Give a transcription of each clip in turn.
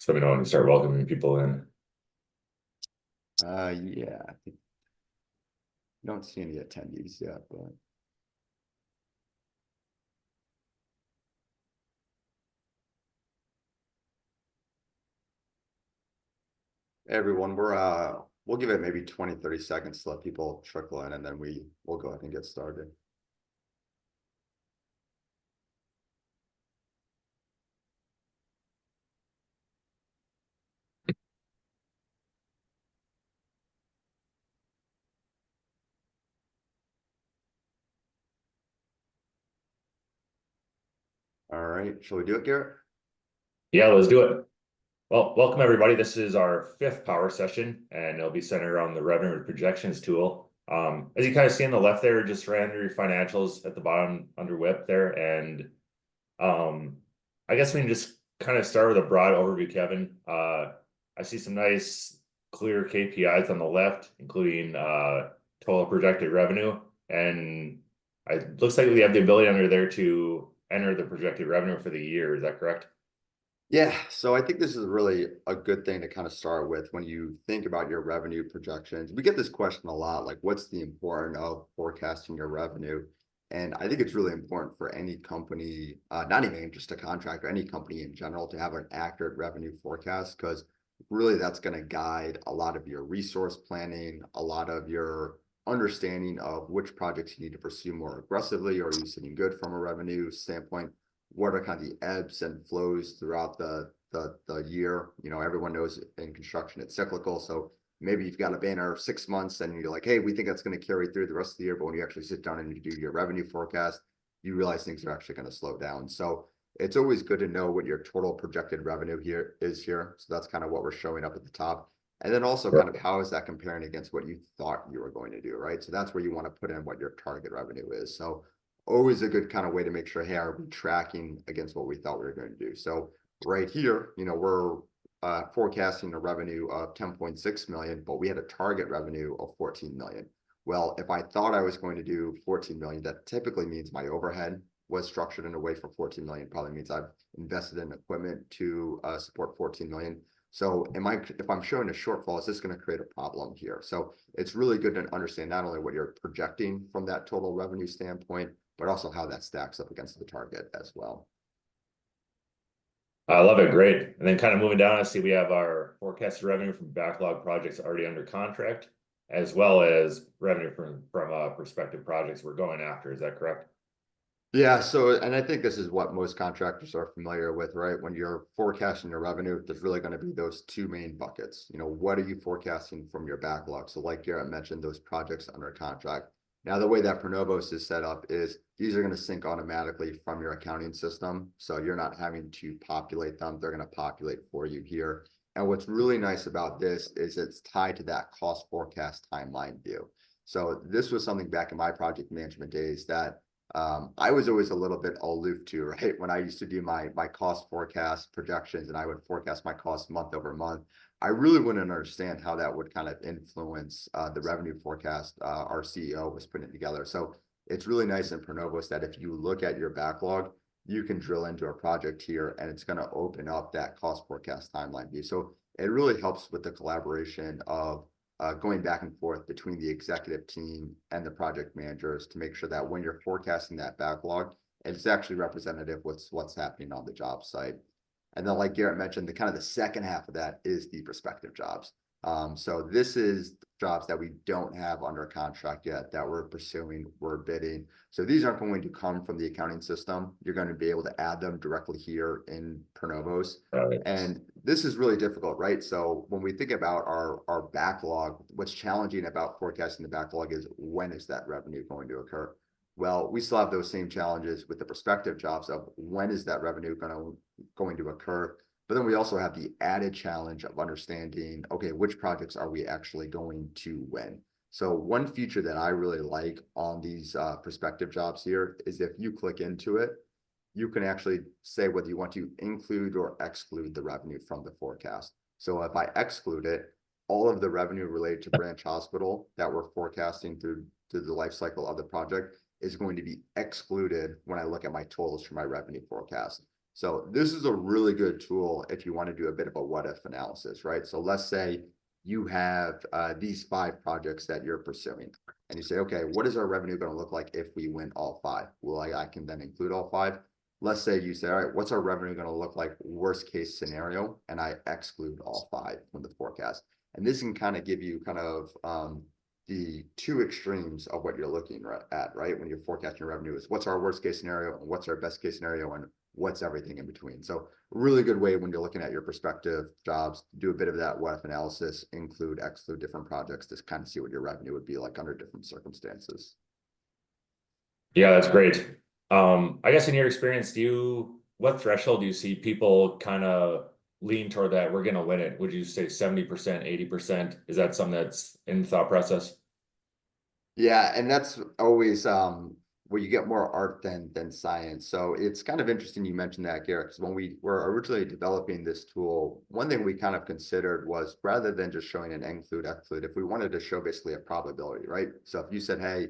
So let me know when you start welcoming people in. Yeah, I think don't see any attendees yet, but everyone, we'll give it maybe 20-30 seconds to let people trickle in, and then we'll go ahead and get started. All right, shall we do it, Garrett? Yeah, let's do it. Well, welcome everybody. This is our fifth power session, and it'll be centered around the revenue projections tool. As you kind of see on the left there, just ran through your financials at the bottom under WIP there. And I guess we can just kind of start with a broad overview, Kevin. I see some nice clear KPIs on the left, including total projected revenue. And it looks like we have the ability under there to enter the projected revenue for the year. Is that correct? Yeah, so I think this is really a good thing to kind of start with when you think about your revenue projections. We get this question a lot, like what's the importance of forecasting your revenue? And I think it's really important for any company, not even just a contractor, any company in general, to have an accurate revenue forecast, because really that's going to guide a lot of your resource planning, a lot of your understanding of which projects you need to pursue more aggressively, or are you sitting good from a revenue standpoint? What are kind of the ebbs and flows throughout the year? You know, everyone knows in construction it's cyclical. So maybe you've got a banner 6 months and you're like, hey, we think that's going to carry through the rest of the year. But when you actually sit down and you do your revenue forecast, you realize things are actually going to slow down. So it's always good to know what your total projected revenue here is here. So that's kind of what we're showing up at the top. And then also kind of how is that comparing against what you thought you were going to do, right? So that's where you want to put in what your target revenue is. So always a good kind of way to make sure, hey, are we tracking against what we thought we were going to do? So right here, you know, we're forecasting a revenue of 10.6 million, but we had a target revenue of 14 million. Well, if I thought I was going to do 14 million, that typically means my overhead was structured in a way for 14 million, probably means I've invested in equipment to support 14 million. So if I'm showing a shortfall, is this going to create a problem here? So it's really good to understand not only what you're projecting from that total revenue standpoint, but also how that stacks up against the target as well. I love it. Great. And then kind of moving down, I see we have our forecasted revenue from backlog projects already under contract, as well as revenue from prospective projects we're going after. Is that correct? Yeah, so, and I think this is what most contractors are familiar with, right? When you're forecasting your revenue, there's really going to be those two main buckets. You know, what are you forecasting from your backlog? So like Garrett mentioned, those projects under contract. Now, the way that ProNovos is set up is these are going to sync automatically from your accounting system. So you're not having to populate them. They're going to populate for you here. And what's really nice about this is it's tied to that cost forecast timeline view. So this was something back in my project management days that I was always a little bit aloof to, right? When I used to do my cost forecast projections and I would forecast my costs month over month, I really wouldn't understand how that would kind of influence the revenue forecast our CEO was putting together. So it's really nice in ProNovos that if you look at your backlog, you can drill into a project here and it's going to open up that cost forecast timeline view. So it really helps with the collaboration of going back and forth between the executive team and the project managers to make sure that when you're forecasting that backlog, it's actually representative with what's happening on the job site. And then, like Garrett mentioned, the kind of the second half of that is the prospective jobs. So this is jobs that we don't have under contract yet that we're pursuing, we're bidding. So these aren't going to come from the accounting system. You're going to be able to add them directly here in ProNovos. And this is really difficult, right? So when we think about our backlog, what's challenging about forecasting the backlog is when is that revenue going to occur? Well, we still have those same challenges with the prospective jobs of when is that revenue going to occur? But then we also have the added challenge of understanding, okay, which projects are we actually going to win? So one feature that I really like on these prospective jobs here is if you click into it, you can actually say whether you want to include or exclude the revenue from the forecast. So if I exclude it, all of the revenue related to Branch Hospital that we're forecasting through the life cycle of the project is going to be excluded when I look at my totals for my revenue forecast. So this is a really good tool if you want to do a bit of a what if analysis, right? So let's say you have these 5 projects that you're pursuing, and you say, okay, what is our revenue going to look like if we win all 5? Well, I can then include all 5. Let's say you say, all right, what's our revenue going to look like worst case scenario? And I exclude all 5 from the forecast. And this can kind of give you kind of the 2 extremes of what you're looking at, right? When you're forecasting your revenue is what's our worst case scenario and what's our best case scenario and what's everything in between. So really good way when you're looking at your prospective jobs, do a bit of that what if analysis, include, exclude different projects to kind of see what your revenue would be like under different circumstances. Yeah, that's great. I guess in your experience, what threshold do you see people kind of lean toward that we're going to win it? Would you say 70%, 80%? Is that something that's in the thought process? Yeah, and that's always where you get more art than science. So it's kind of interesting you mentioned that, Garrett, because when we were originally developing this tool, one thing we kind of considered was rather than just showing an include, exclude, if we wanted to show basically a probability, right? So if you said, hey,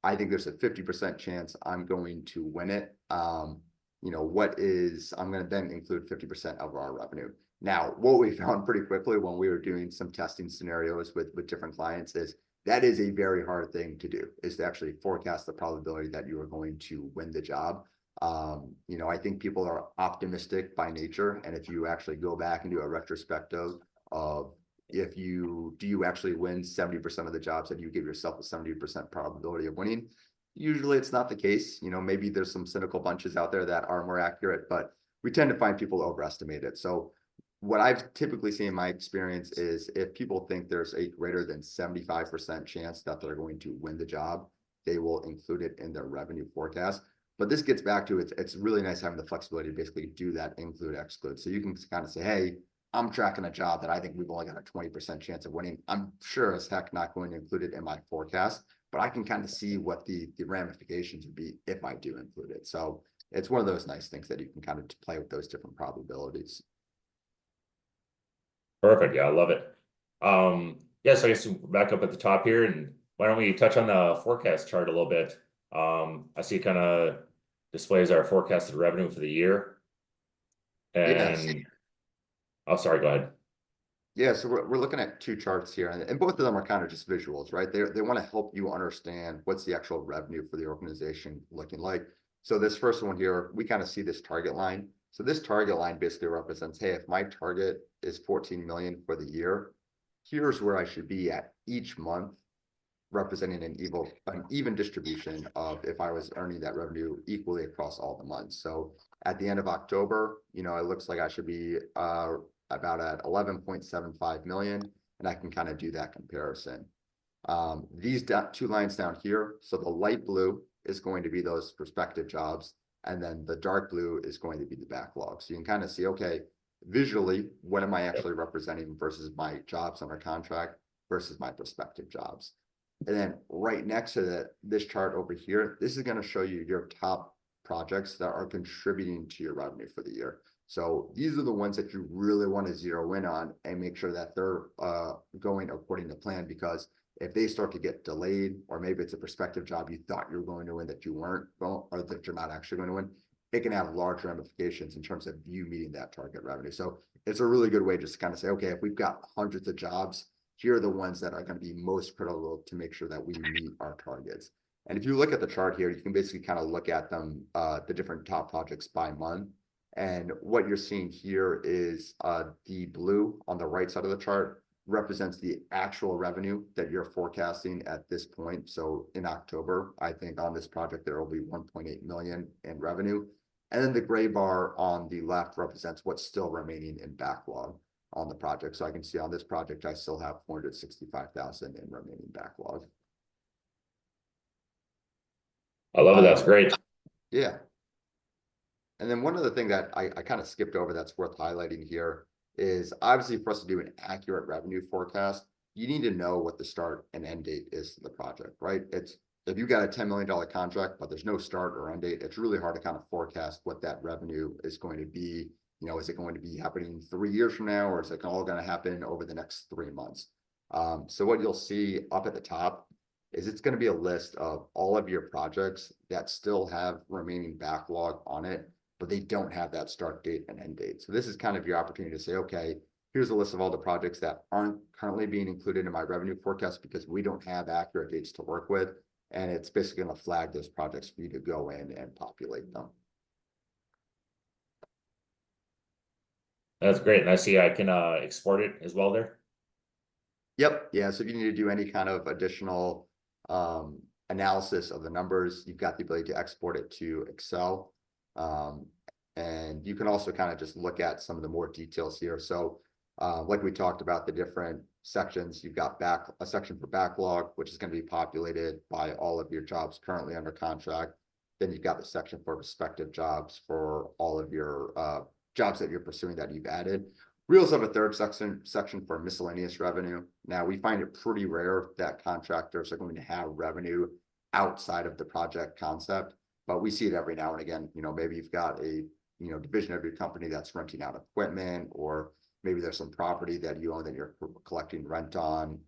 I think there's a 50% chance I'm going to win it, you know, I'm going to then include 50% of our revenue. Now, what we found pretty quickly when we were doing some testing scenarios with different clients is that is a very hard thing to do, is to actually forecast the probability that you are going to win the job. You know, I think people are optimistic by nature. And if you actually go back and do a retrospective of do you actually win 70% of the jobs that you give yourself a 70% probability of winning? Usually it's not the case. You know, maybe there's some cynical bunches out there that are more accurate, but we tend to find people overestimate it. So what I've typically seen in my experience is if people think there's a greater than 75% chance that they're going to win the job, they will include it in their revenue forecast. But this gets back to it's really nice having the flexibility to basically do that include, exclude. So you can kind of say, hey, I'm tracking a job that I think we've only got a 20% chance of winning. I'm sure as heck not going to include it in my forecast, but I can kind of see what the ramifications would be if I do include it. So it's one of those nice things that you can kind of play with those different probabilities. Perfect. Yeah, I love it. Yes, I guess back up at the top here, and why don't we touch on the forecast chart a little bit? I see it kind of displays our forecasted revenue for the year. Yes. And oh, sorry, go ahead. Yeah, so we're looking at 2 charts here, and both of them are kind of just visuals, right? They want to help you understand what's the actual revenue for the organization looking like. So this first one here, we kind of see this target line. So this target line basically represents, hey, if my target is 14 million for the year, here's where I should be at each month, representing an even distribution of if I was earning that revenue equally across all the months. So at the end of October, you know, it looks like I should be about at 11.75 million, and I can kind of do that comparison. These 2 lines down here, so the light blue is going to be those prospective jobs, and then the dark blue is going to be the backlog. So you can kind of see, okay, visually, what am I actually representing versus my jobs under contract versus my prospective jobs. And then right next to this chart over here, this is going to show you your top projects that are contributing to your revenue for the year. So these are the ones that you really want to zero in on and make sure that they're going according to plan, because if they start to get delayed, or maybe it's a prospective job you thought you were going to win that you weren't, or that you're not actually going to win, it can have large ramifications in terms of you meeting that target revenue. So it's a really good way just to kind of say, okay, if we've got hundreds of jobs, here are the ones that are going to be most critical to make sure that we meet our targets. And if you look at the chart here, you can basically kind of look at them, the different top projects by month. And what you're seeing here is the blue on the right side of the chart represents the actual revenue that you're forecasting at this point. So in October, I think on this project, there will be 1.8 million in revenue. And then the gray bar on the left represents what's still remaining in backlog on the project. So I can see on this project, I still have 465,000 in remaining backlog. I love it. That's great. Yeah. And then one other thing that I kind of skipped over that's worth highlighting here is obviously for us to do an accurate revenue forecast, you need to know what the start and end date is to the project, right? It's if you got a $10 million contract, but there's no start or end date, it's really hard to kind of forecast what that revenue is going to be. You know, is it going to be happening 3 years from now, or is it all going to happen over the next 3 months? So what you'll see up at the top is it's going to be a list of all of your projects that still have remaining backlog on it. but they don't have that start date and end date. So this is kind of your opportunity to say, okay, here's a list of all the projects that aren't currently being included in my revenue forecast because we don't have accurate dates to work with. And it's basically going to flag those projects for you to go in and populate them. That's great. And I see I can export it as well there. Yep. Yeah. So if you need to do any kind of additional analysis of the numbers, you've got the ability to export it to Excel. And you can also kind of just look at some of the more details here. So like we talked about the different sections, you've got a section for backlog, which is going to be populated by all of your jobs currently under contract. Then you've got the section for respective jobs for all of your jobs that you're pursuing that you've added. We also have a third section for miscellaneous revenue. Now, we find it pretty rare that contractors are going to have revenue outside of the project concept, but we see it every now and again. Maybe you've got a division of your company that's renting out equipment, or maybe there's some property that you own that you're collecting rent on,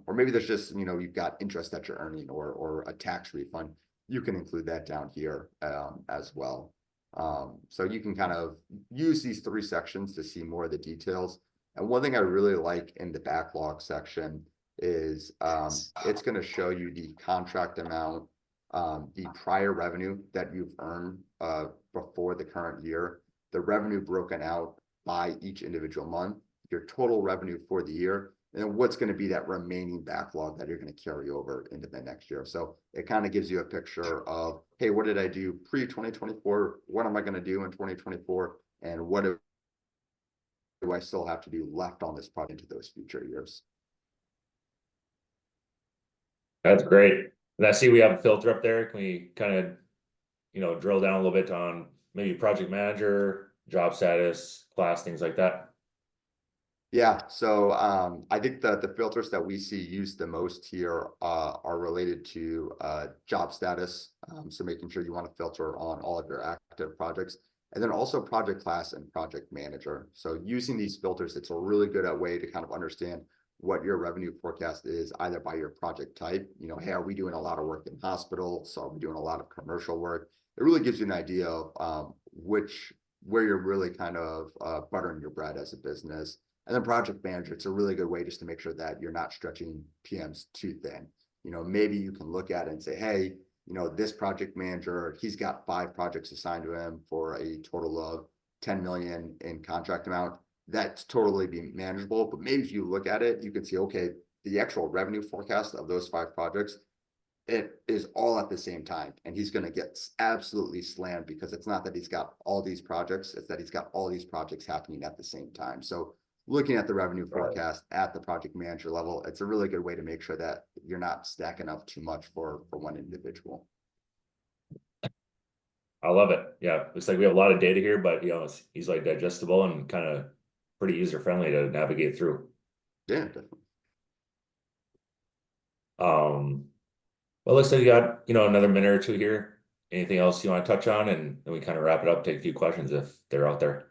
or maybe there's just you've got interest that you're earning, or a tax refund. You can include that down here as well. So you can kind of use these three sections to see more of the details. And one thing I really like in the backlog section is it's going to show you the contract amount, the prior revenue that you've earned before the current year, the revenue broken out by each individual month, your total revenue for the year, and what's going to be that remaining backlog that you're going to carry over into the next year. So it kind of gives you a picture of, hey, what did I do pre-2024? What am I going to do in 2024? And what do I still have to do left on this project into those future years? That's great. And I see we have a filter up there. Can we kind of, drill down a little bit on maybe project manager, job status, class, things like that? Yeah, so I think that the filters that we see used the most here are related to job status. So making sure you want to filter on all of your active projects, and then also project class and project manager. So using these filters, it's a really good way to kind of understand what your revenue forecast is, either by your project type. Hey, are we doing a lot of work in hospitals? So are we doing a lot of commercial work? It really gives you an idea of where you're really kind of buttering your bread as a business. And then project manager, it's a really good way just to make sure that you're not stretching PMs too thin. Maybe you can look at it and say, hey, this project manager, he's got 5 projects assigned to him for a total of 10 million in contract amount. That's totally be manageable. But maybe if you look at it, you can see, okay, the actual revenue forecast of those 5 projects, it is all at the same time, and he's going to get absolutely slammed because it's not that he's got all these projects, it's that he's got all these projects happening at the same time. So looking at the revenue forecast at the project manager level, it's a really good way to make sure that you're not stacking up too much for one individual. I love it. Yeah, looks like we have a lot of data here, but it's easily digestible and kind of pretty user friendly to navigate through. Yeah, definitely. Well, looks like you got another minute or two here. Anything else you want to touch on, and then we kind of wrap it up, take a few questions if they're out there.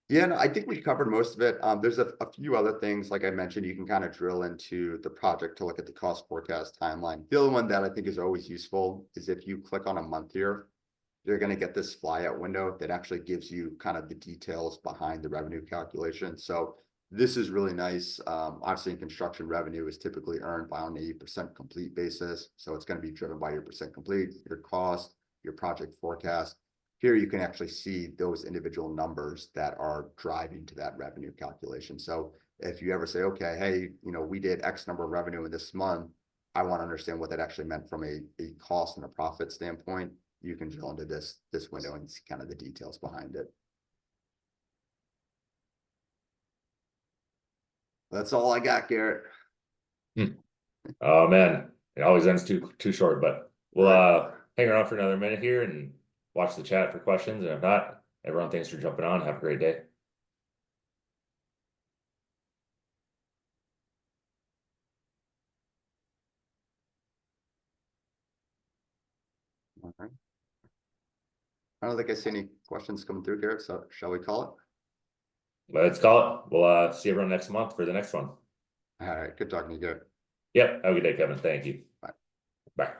Yeah, no, I think we covered most of it. There's a few other things, like I mentioned, you can kind of drill into the project to look at the cost forecast timeline. The other one that I think is always useful is if you click on a month here, you're going to get this flyout window that actually gives you kind of the details behind the revenue calculation. So this is really nice. Obviously, in construction, revenue is typically earned by on an 80% complete basis. So it's going to be driven by your percent complete, your cost, your project forecast. Here you can actually see those individual numbers that are driving to that revenue calculation. So if you ever say, okay, hey, we did X number of revenue in this month, I want to understand what that actually meant from a cost and a profit standpoint, you can drill into this window and see kind of the details behind it. That's all I got, Garrett. Oh man, it always ends too short, but we'll hang around for another minute here and watch the chat for questions. And if not, everyone, thanks for jumping on. Have a great day. All right. I don't think I see any questions coming through, Garrett. So shall we call it? Let's call it. We'll see everyone next month for the next one. All right. Good talking to you, Garrett. Yep. Have a good day, Kevin. Thank you. Bye. Bye.